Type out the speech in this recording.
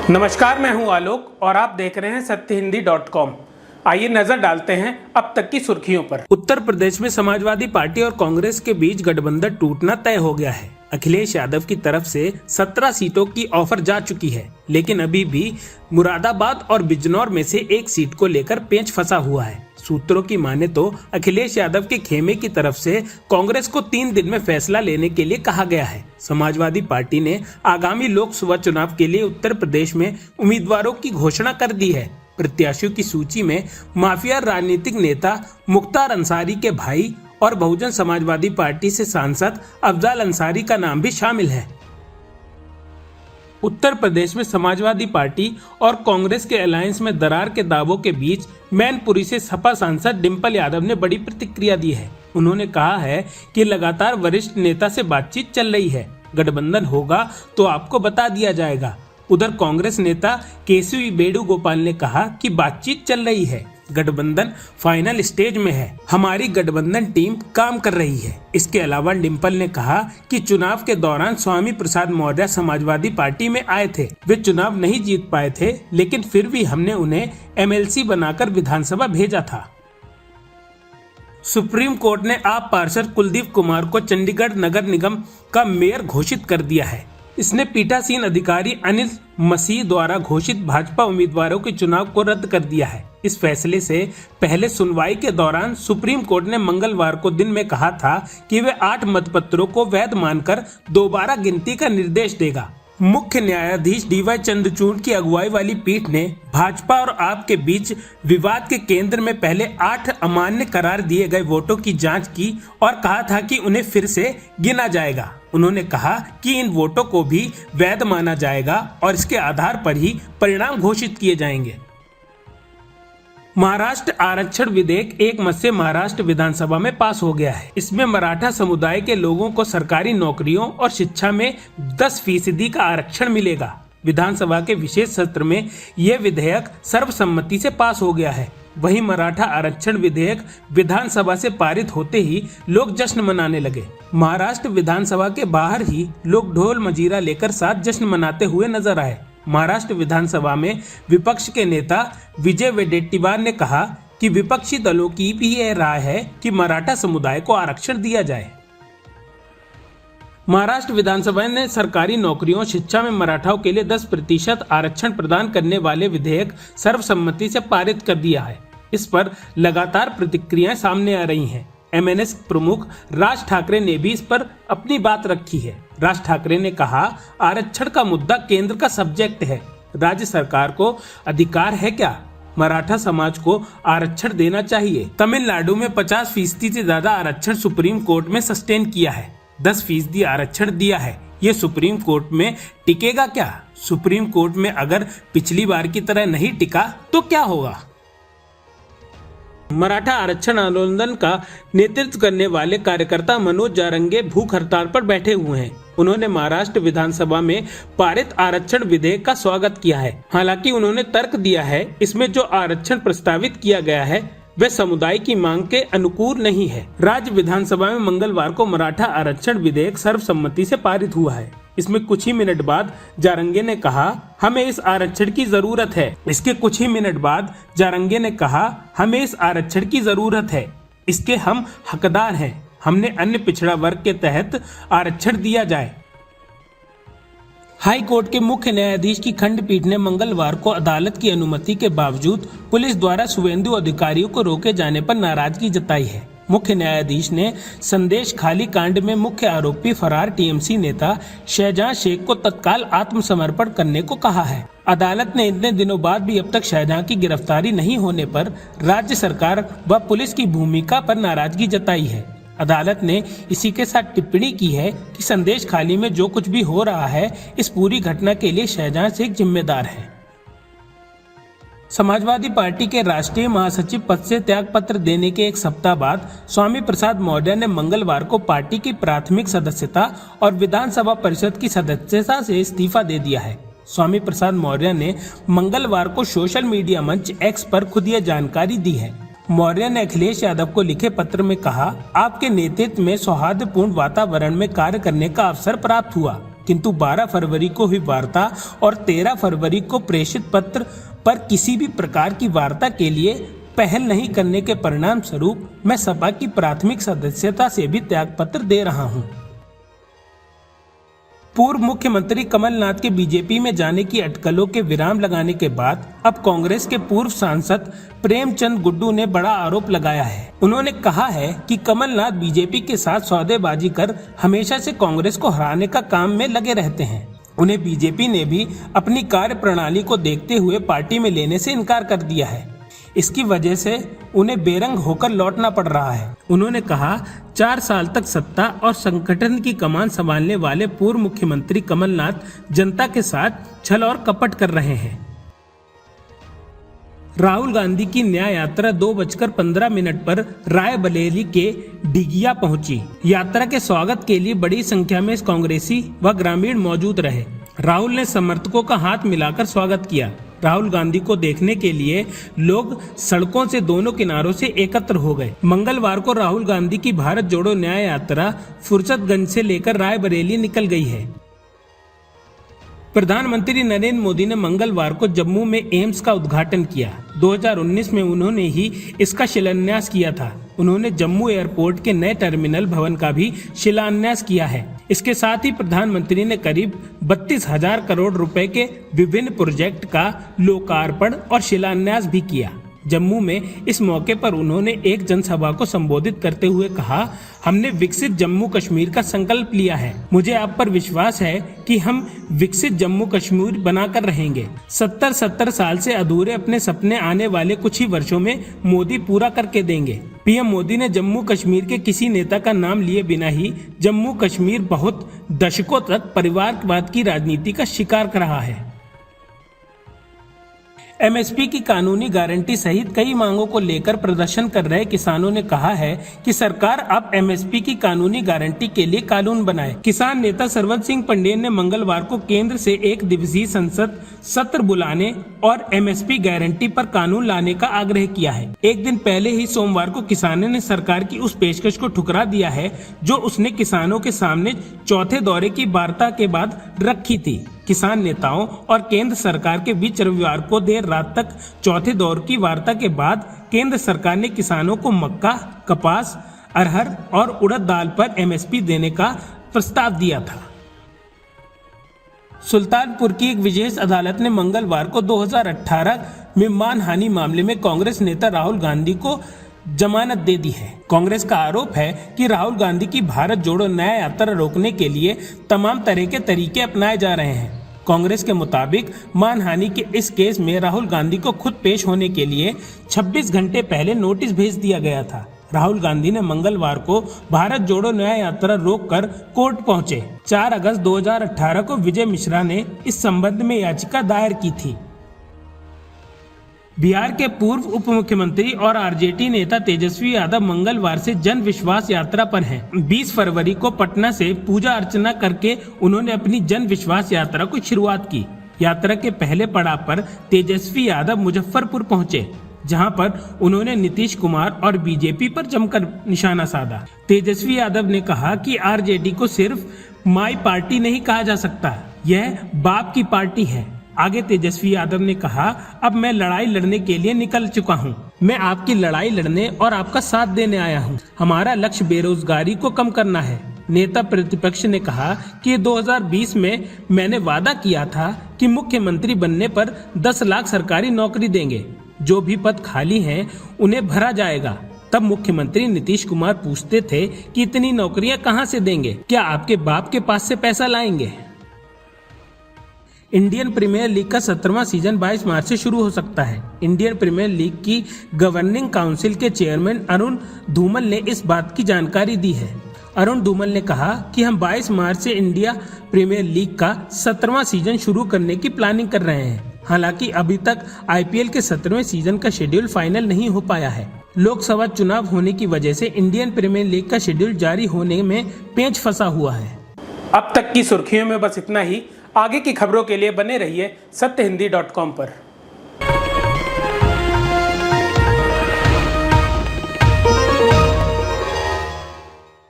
नमस्कार, मैं हूं आलोक और आप देख रहे हैं सत्यहिंदी.com। आइए नजर डालते हैं अब तक की सुर्खियों पर। उत्तर प्रदेश में समाजवादी पार्टी और कांग्रेस के बीच गठबंधन टूटना तय हो गया है। अखिलेश यादव की तरफ से 17 सीटों की ऑफर जा चुकी है, लेकिन अभी भी मुरादाबाद और बिजनौर में से एक सीट को लेकर पेंच फंसा हुआ है। सूत्रों की माने तो अखिलेश यादव के खेमे की तरफ से कांग्रेस को 3 दिन में फैसला लेने के लिए कहा गया है। समाजवादी पार्टी ने आगामी लोकसभा चुनाव के लिए उत्तर प्रदेश में उम्मीदवारों की घोषणा कर दी है। प्रत्याशियों की सूची में माफिया राजनीतिक नेता मुख्तार अंसारी के भाई और बहुजन समाजवादी पार्टी से सांसद अफजल अंसारी का नाम भी शामिल है। उत्तर प्रदेश में समाजवादी पार्टी और कांग्रेस के अलायंस में दरार के दावों के बीच मैनपुरी से सपा सांसद डिंपल यादव ने बड़ी प्रतिक्रिया दी है। उन्होंने कहा है कि लगातार वरिष्ठ नेता से बातचीत चल रही है, गठबंधन होगा तो आपको बता दिया जाएगा। उधर कांग्रेस नेता केसी वेणुगोपाल ने कहा कि बातचीत चल रही है, गठबंधन फाइनल स्टेज में है, हमारी गठबंधन टीम काम कर रही है। इसके अलावा डिंपल ने कहा कि चुनाव के दौरान स्वामी प्रसाद मौर्य समाजवादी पार्टी में आए थे। वे चुनाव नहीं जीत पाए थे, लेकिन फिर भी हमने उन्हें एमएलसी बनाकर विधानसभा भेजा था। सुप्रीम कोर्ट ने आप पार्षद कुलदीप कुमार को चंडीगढ़ नगर निगम का मेयर घोषित कर दिया है। इसने पीठासीन अधिकारी अनिल मसीह द्वारा घोषित भाजपा उम्मीदवारों के चुनाव को रद्द कर दिया है। इस फैसले से पहले सुनवाई के दौरान सुप्रीम कोर्ट ने मंगलवार को दिन में कहा था कि वे 8 मतपत्रों को वैध मानकर दोबारा गिनती का निर्देश देगा। मुख्य न्यायाधीश डीवाई चंद्रचूड़ की अगुवाई वाली पीठ ने भाजपा और आप के बीच विवाद के केंद्र में पहले 8 अमान्य करार दिए गए वोटों की जांच की और कहा था कि उन्हें फिर से गिना जाएगा। उन्होंने कहा कि इन वोटों को भी वैध माना जाएगा और इसके आधार पर ही परिणाम घोषित किए जाएंगे। महाराष्ट्र आरक्षण विधेयक एक मत से महाराष्ट्र विधानसभा में पास हो गया है। इसमें मराठा समुदाय के लोगों को सरकारी नौकरियों और शिक्षा में 10% का आरक्षण मिलेगा। विधानसभा के विशेष सत्र में यह विधेयक सर्वसम्मति से पास हो गया है। वहीं मराठा आरक्षण विधेयक विधानसभा से पारित होते ही लोग जश्न मनाने लगे। महाराष्ट्र विधानसभा के बाहर ही लोग ढोल मजीरा लेकर साथ जश्न मनाते हुए नजर आए। महाराष्ट्र विधानसभा में विपक्ष के नेता विजय वडेट्टीवार ने कहा कि विपक्षी दलों की भी यह राय है कि मराठा समुदाय को आरक्षण दिया जाए। महाराष्ट्र विधानसभा ने सरकारी नौकरियों शिक्षा में मराठाओं के लिए 10% आरक्षण प्रदान करने वाले विधेयक सर्वसम्मति से पारित कर दिया है। इस पर लगातार प्रतिक्रियाएं सामने आ रही हैं। एमएनएस प्रमुख राज ठाकरे ने भी इस पर अपनी बात रखी है। राज ठाकरे ने कहा, आरक्षण का मुद्दा केंद्र का सब्जेक्ट है, राज्य सरकार को अधिकार है क्या मराठा समाज को आरक्षण देना चाहिए। तमिलनाडु में 50% से ज्यादा आरक्षण सुप्रीम कोर्ट में सस्टेन किया है, 10% आरक्षण दिया है। ये सुप्रीम कोर्ट में टिकेगा क्या? सुप्रीम कोर्ट में अगर पिछली बार की तरह नहीं टिका तो क्या होगा? मराठा आरक्षण आंदोलन का नेतृत्व करने वाले कार्यकर्ता मनोज जारंगे भूख हड़ताल पर बैठे हुए हैं। उन्होंने महाराष्ट्र विधानसभा में पारित आरक्षण विधेयक का स्वागत किया है। हालांकि उन्होंने तर्क दिया है, इसमें जो आरक्षण प्रस्तावित किया गया है वह समुदाय की मांग के अनुकूल नहीं है। राज्य विधानसभा में मंगलवार को मराठा आरक्षण विधेयक सर्वसम्मति से पारित हुआ है। इसमें कुछ ही मिनट बाद जारंगे ने कहा, हमें इस आरक्षण की जरूरत है। इसके कुछ ही मिनट बाद जारंगे ने कहा, हमें इस आरक्षण की जरूरत है, इसके हम हकदार हैं। हमने अन्य पिछड़ा वर्ग के तहत आरक्षण दिया जाए। हाई कोर्ट के मुख्य न्यायाधीश की खंडपीठ ने मंगलवार को अदालत की अनुमति के बावजूद पुलिस द्वारा शुभेंदु अधिकारियों को रोके जाने पर नाराजगी जताई है। मुख्य न्यायाधीश ने संदेश खाली कांड में मुख्य आरोपी फरार टीएमसी नेता शहजहां शेख को तत्काल आत्मसमर्पण करने को कहा है। अदालत ने इतने दिनों बाद भी अब तक शहजहां की गिरफ्तारी नहीं होने पर राज्य सरकार व पुलिस की भूमिका पर नाराजगी जताई है। अदालत ने इसी के साथ टिप्पणी की है कि संदेश खाली में जो कुछ भी हो रहा है, इस पूरी घटना के लिए शहजहां शेख जिम्मेदार है। समाजवादी पार्टी के राष्ट्रीय महासचिव पद से त्याग पत्र देने के एक सप्ताह बाद स्वामी प्रसाद मौर्य ने मंगलवार को पार्टी की प्राथमिक सदस्यता और विधानसभा परिषद की सदस्यता से इस्तीफा दे दिया है। स्वामी प्रसाद मौर्य ने मंगलवार को सोशल मीडिया मंच एक्स पर खुद यह जानकारी दी है। मौर्य ने अखिलेश यादव को लिखे पत्र में कहा, आपके नेतृत्व में सौहार्दपूर्ण वातावरण में कार्य करने का अवसर प्राप्त हुआ। किंतु 12 फरवरी को हुई वार्ता और 13 फरवरी को प्रेषित पत्र पर किसी भी प्रकार की वार्ता के लिए पहल नहीं करने के परिणाम स्वरूप मैं सपा की प्राथमिक सदस्यता से भी त्यागपत्र दे रहा हूं। पूर्व मुख्यमंत्री कमलनाथ के बीजेपी में जाने की अटकलों के विराम लगाने के बाद अब कांग्रेस के पूर्व सांसद प्रेमचंद गुड्डू ने बड़ा आरोप लगाया है। उन्होंने कहा है कि कमलनाथ बीजेपी के साथ सौदेबाजी कर हमेशा से कांग्रेस को हराने का काम में लगे रहते हैं। उन्हें बीजेपी ने भी अपनी कार्य प्रणाली को देखते हुए पार्टी में लेने से इनकार कर दिया है। इसकी वजह से उन्हें बेरंग होकर लौटना पड़ रहा है। उन्होंने कहा, 4 साल तक सत्ता और संगठन की कमान संभालने वाले पूर्व मुख्यमंत्री कमलनाथ जनता के साथ छल और कपट कर रहे हैं। राहुल गांधी की न्याय यात्रा 2:15 पर रायबरेली के डिगिया पहुंची। यात्रा के स्वागत के लिए बड़ी संख्या में कांग्रेसी व ग्रामीण मौजूद रहे। राहुल ने समर्थकों का हाथ मिलाकर स्वागत किया। राहुल गांधी को देखने के लिए लोग सड़कों से दोनों किनारों से एकत्र हो गए। मंगलवार को राहुल गांधी की भारत जोड़ो न्याय यात्रा फुर्सतगंज से लेकर रायबरेली निकल गई है। प्रधानमंत्री नरेंद्र मोदी ने मंगलवार को जम्मू में एम्स का उद्घाटन किया। 2019 में उन्होंने ही इसका शिलान्यास किया था। उन्होंने जम्मू एयरपोर्ट के नए टर्मिनल भवन का भी शिलान्यास किया है। इसके साथ ही प्रधानमंत्री ने करीब 32,000 करोड़ रुपए के विभिन्न प्रोजेक्ट का लोकार्पण और शिलान्यास भी किया। जम्मू में इस मौके पर उन्होंने एक जनसभा को संबोधित करते हुए कहा, हमने विकसित जम्मू कश्मीर का संकल्प लिया है। मुझे आप पर विश्वास है कि हम विकसित जम्मू कश्मीर बनाकर रहेंगे। 70 साल से अधूरे अपने सपने आने वाले कुछ ही वर्षों में मोदी पूरा करके देंगे। पीएम मोदी ने जम्मू कश्मीर के किसी नेता का नाम लिए बिना ही जम्मू कश्मीर बहुत दशकों तक परिवारवाद की राजनीति का शिकार रहा है। एमएसपी की कानूनी गारंटी सहित कई मांगों को लेकर प्रदर्शन कर रहे किसानों ने कहा है कि सरकार अब एमएसपी की कानूनी गारंटी के लिए कानून बनाए। किसान नेता सरवत सिंह पंडेल ने मंगलवार को केंद्र से 1 दिवसीय संसद सत्र बुलाने और एमएसपी गारंटी पर कानून लाने का आग्रह किया है। एक दिन पहले ही सोमवार को किसानों ने सरकार की उस पेशकश को ठुकरा दिया है जो उसने किसानों के सामने चौथे दौरे की वार्ता के बाद रखी थी। किसान नेताओं और केंद्र सरकार के बीच रविवार को देर रात तक चौथे दौर की वार्ता के बाद केंद्र सरकार ने किसानों को मक्का, कपास, अरहर और उड़द दाल पर एमएसपी देने का प्रस्ताव दिया था। सुल्तानपुर की एक विशेष अदालत ने मंगलवार को 2018 में मानहानि मामले में कांग्रेस नेता राहुल गांधी को जमानत दे दी है। कांग्रेस का आरोप है कि राहुल गांधी की भारत जोड़ो न्याय यात्रा रोकने के लिए तमाम तरह के तरीके अपनाए जा रहे हैं। कांग्रेस के मुताबिक मानहानि के इस केस में राहुल गांधी को खुद पेश होने के लिए 26 घंटे पहले नोटिस भेज दिया गया था। राहुल गांधी ने मंगलवार को भारत जोड़ो न्याय यात्रा रोककर कोर्ट पहुंचे। 4 अगस्त 2018 को विजय मिश्रा ने इस संबंध में याचिका दायर की थी। बिहार के पूर्व उप मुख्यमंत्री और आरजेडी नेता तेजस्वी यादव मंगलवार से जन विश्वास यात्रा पर हैं। 20 फरवरी को पटना से पूजा अर्चना करके उन्होंने अपनी जन विश्वास यात्रा की शुरुआत की। यात्रा के पहले पड़ाव पर तेजस्वी यादव मुजफ्फरपुर पहुंचे, जहां पर उन्होंने नीतीश कुमार और बीजेपी पर जमकर निशाना साधा। तेजस्वी यादव ने कहा कि आरजेडी को सिर्फ माई पार्टी नहीं कहा जा सकता, यह बाप की पार्टी है। आगे तेजस्वी यादव ने कहा, अब मैं लड़ाई लड़ने के लिए निकल चुका हूं। मैं आपकी लड़ाई लड़ने और आपका साथ देने आया हूं। हमारा लक्ष्य बेरोजगारी को कम करना है। नेता प्रतिपक्ष ने कहा कि 2020 में मैंने वादा किया था कि मुख्यमंत्री बनने पर 10 लाख सरकारी नौकरी देंगे। जो भी पद खाली हैं उन्हें भरा जाएगा। तब मुख्यमंत्री नीतीश कुमार पूछते थे कि इतनी नौकरियां कहां से देंगे? क्या आपके बाप के पास से पैसा लाएंगे? इंडियन प्रीमियर लीग का 17वां सीजन 22 मार्च से शुरू हो सकता है। इंडियन प्रीमियर लीग की गवर्निंग काउंसिल के चेयरमैन अरुण धूमल ने इस बात की जानकारी दी है। अरुण धूमल ने कहा कि हम 22 मार्च से इंडिया प्रीमियर लीग का 17वां सीजन शुरू करने की प्लानिंग कर रहे हैं। हालांकि अभी तक आईपीएल के 17वें सीजन का शेड्यूल फाइनल नहीं हो पाया है। लोकसभा चुनाव होने की वजह से इंडियन प्रीमियर लीग का शेड्यूल जारी होने में पेंच फंसा हुआ है। अब तक की सुर्खियों में बस इतना ही। आगे की खबरों के लिए बने रहिए सत्यहिंदी.com पर।